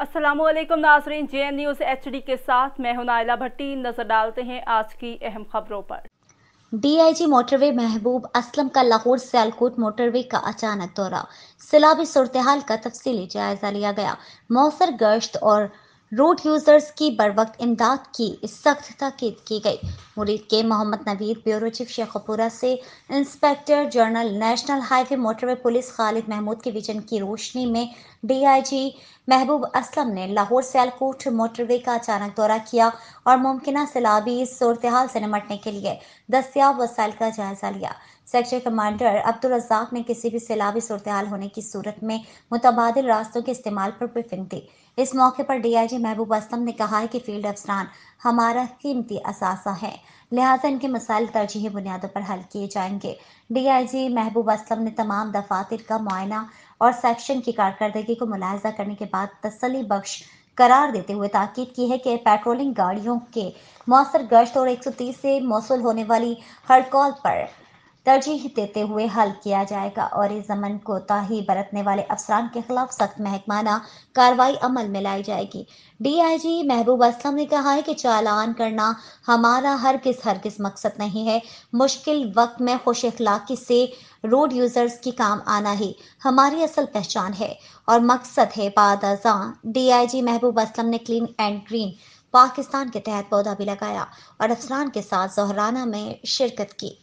अस्सलामुअलैकुम नाज़रीन, JN news HD के साथ मैं हूं नाइला भट्टी। नजर डालते हैं आज की अहम खबरों पर। डीआईजी मोटरवे महबूब असलम का लाहौर सियालकोट मोटरवे का अचानक दौरा। सैलाबी सूरत-ए-हाल का तफसीली जायजा लिया गया। मौसर गश्त और रोड यूजर्स की बरवक्त इमदाद की सख्त ताकीद की गई। Muridke Mohammad Naveed, bureau chief Sheikhupura से inspector general national highway motorway police Khalid Mahmood के विजन की रोशनी में डीआईजी महबूब असलम ने लाहौर सियालकोट मोटरवे का अचानक दौरा किया और मुमकिन सैलाबी सूरत-ए-हाल से निपटने के लिए दस्तियाब वसाइल का जायजा लिया। सेक्टर कमांडर अब्दुल रज़ाक ने किसी भी सैलाबी सूरत-ए-हाल होने की सूरत में मुतबादिल रास्तों के इस्तेमाल पर ब्रीफिंग दी। इस मौके पर डीआईजी महबूब असलम ने कहा है कि फील्ड अफसरान हमारा कीमती असासा है, लिहाजा इनके मसाइल तरजीही बुनियादों पर हल किए जाएंगे। डीआईजी महबूब असलम ने तमाम दफातर का मुआयना और सेक्शन की कारकर्दगी को मुलाहिजा करने के बाद तसल्ली बख्श करार देते हुए ताकीद की है कि पेट्रोलिंग गाड़ियों के मौसर गश्त और 130 से मौसूल होने वाली हर कॉल पर तरजीह देते हुए हल किया जाएगा और इस जमन कोताही बरतने वाले अफसरान के खिलाफ सख्त महकमाना कार्रवाई अमल में लाई जाएगी। डीआईजी महबूब असलम ने कहा है कि चालान करना हमारा हरगिज मकसद नहीं है। मुश्किल वक्त में खुश इखलाकी से रोड यूजर्स की काम आना ही हमारी असल पहचान है और मकसद है। बाद अज़ां डीआईजी महबूब असलम ने क्लीन एंड ग्रीन पाकिस्तान के तहत पौधा भी लगाया और अफसरान के साथ ज़ोहराना में शिरकत की।